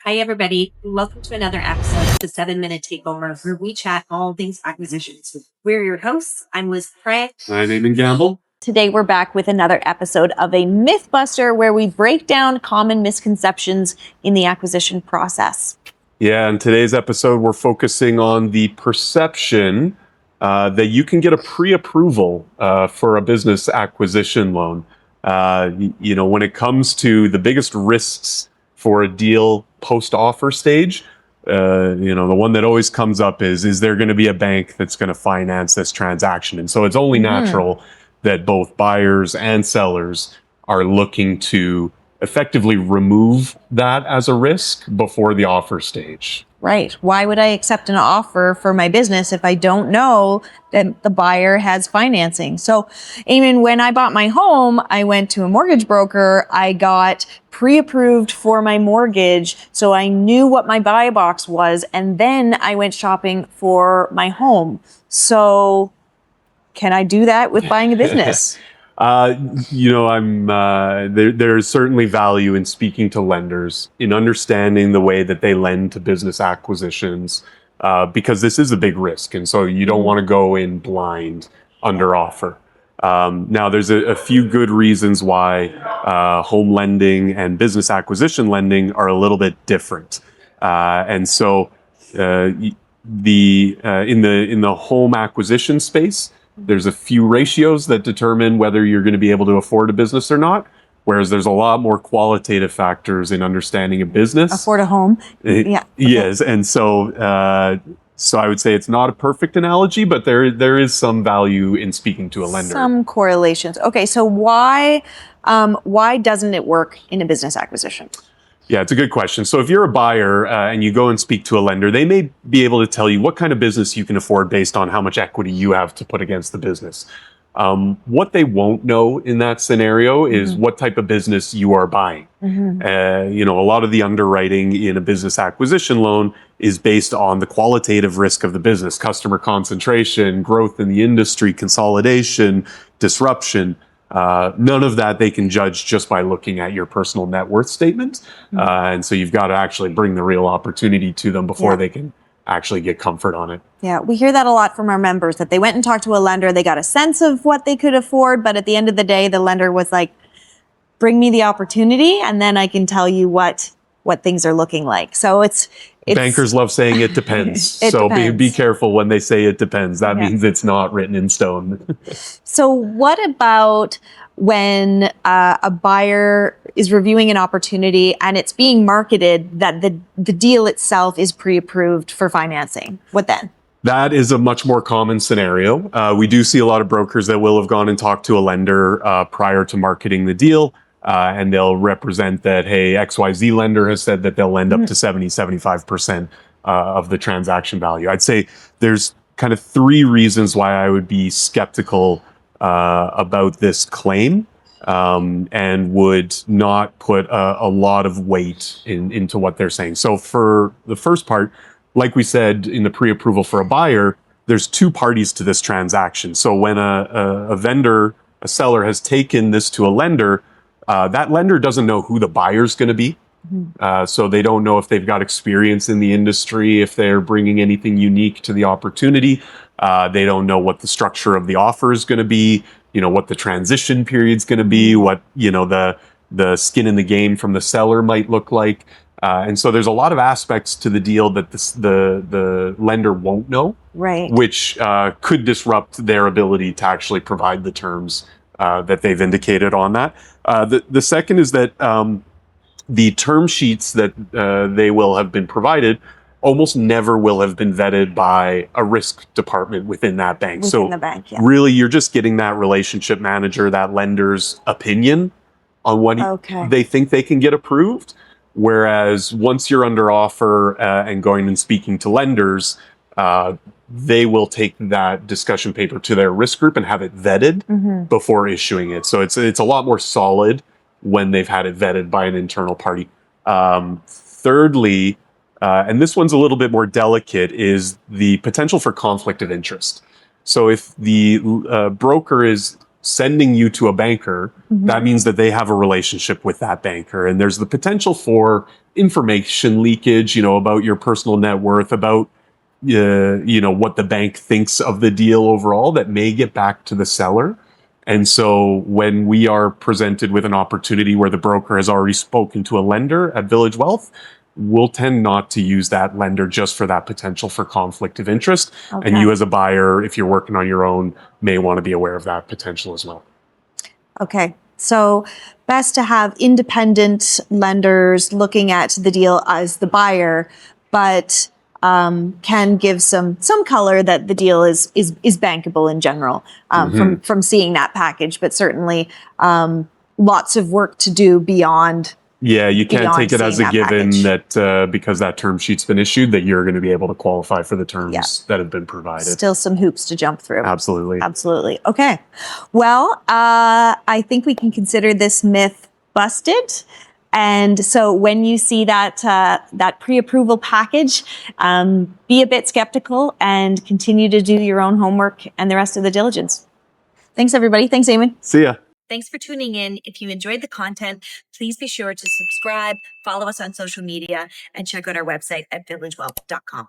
Hi, everybody. Welcome to another episode of the 7-Minute Takeover, where we chat all things acquisitions. We're your hosts. I'm Liz Craig. I'm Eamon Gamble. Today, we're back with another episode of a Mythbuster where we break down common misconceptions in the acquisition process. Yeah, in today's episode, we're focusing on the perception that you can get a pre-approval for a business acquisition loan. When it comes to the biggest risks for a deal post-offer stage, the one that always comes up is there going to be a bank that's going to finance this transaction? And so it's only natural that both buyers and sellers are looking to effectively remove that as a risk before the offer stage. Right. Why would I accept an offer for my business if I don't know that the buyer has financing? So, Eamon, when I bought my home, I went to a mortgage broker. I got pre-approved for my mortgage, so I knew what my buy box was, and then I went shopping for my home. So, can I do that with buying a business? There's certainly value in speaking to lenders, in understanding the way that they lend to business acquisitions, because this is a big risk. And so you don't want to go in blind under offer. Now, there's a few good reasons why home lending and business acquisition lending are a little bit different. In the home acquisition space, there's a few ratios that determine whether you're going to be able to afford a business or not, whereas there's a lot more qualitative factors in understanding a business. Afford a home? Yeah. Yes, and so I would say it's not a perfect analogy, but there is some value in speaking to a lender. Some correlations. Okay, so why doesn't it work in a business acquisition? Yeah, it's a good question. So if you're a buyer and you go and speak to a lender, they may be able to tell you what kind of business you can afford based on how much equity you have to put against the business. What they won't know in that scenario is what type of business you are buying. A lot of the underwriting in a business acquisition loan is based on the qualitative risk of the business: customer concentration, growth in the industry, consolidation, disruption. None of that they can judge just by looking at your personal net worth statement. And so you've got to actually bring the real opportunity to them before they can actually get comfort on it. Yeah, we hear that a lot from our members, that they went and talked to a lender, they got a sense of what they could afford, but at the end of the day, the lender was like, bring me the opportunity and then I can tell you what things are looking like. So it's bankers love saying it depends. Be careful when they say it depends. That means it's not written in stone. So what about when a buyer is reviewing an opportunity and it's being marketed that the deal itself is pre-approved for financing? What then? That is a much more common scenario. We do see a lot of brokers that will have gone and talked to a lender prior to marketing the deal. And they'll represent that, hey, XYZ lender has said that they'll lend up to 75% of the transaction value. I'd say there's kind of three reasons why I would be skeptical about this claim and would not put a lot of weight into what they're saying. So for the first part, like we said in the pre-approval for a buyer, there's two parties to this transaction. So when a seller has taken this to a lender, that lender doesn't know who the buyer's going to be. So they don't know if they've got experience in the industry, if they're bringing anything unique to the opportunity. They don't know what the structure of the offer is going to be, what the transition period's going to be, what, the skin in the game from the seller might look like. And so there's a lot of aspects to the deal that the lender won't know, right? Which could disrupt their ability to actually provide the terms that they've indicated on that. The second is that the term sheets that they will have been provided almost never will have been vetted by a risk department within that bank. Within the bank, yeah. Really, you're just getting that relationship manager, that lender's opinion on what they think they can get approved. Whereas once you're under offer and going and speaking to lenders, they will take that discussion paper to their risk group and have it vetted before issuing it. So it's a lot more solid when they've had it vetted by an internal party. Thirdly, and this one's a little bit more delicate, is the potential for conflict of interest. So if the broker is sending you to a banker, that means that they have a relationship with that banker. And there's the potential for information leakage, about your personal net worth, about, what the bank thinks of the deal overall that may get back to the seller. And so when we are presented with an opportunity where the broker has already spoken to a lender at Village Wealth, we'll tend not to use that lender just for that potential for conflict of interest. Okay. And you as a buyer, if you're working on your own, may want to be aware of that potential as well. Okay. So best to have independent lenders looking at the deal as the buyer, but can give some color that the deal is bankable in general from seeing that package, but certainly lots of work to do beyond. Yeah, you can't take it as a given package. that because that term sheet's been issued that you're going to be able to qualify for the terms that have been provided. Still some hoops to jump through. Absolutely. Absolutely. Okay. Well, I think we can consider this myth busted. And so when you see that pre-approval package, be a bit skeptical and continue to do your own homework and the rest of the diligence. Thanks, everybody. Thanks, Eamon. See ya. Thanks for tuning in. If you enjoyed the content, please be sure to subscribe, follow us on social media, and check out our website at villagewealth.com.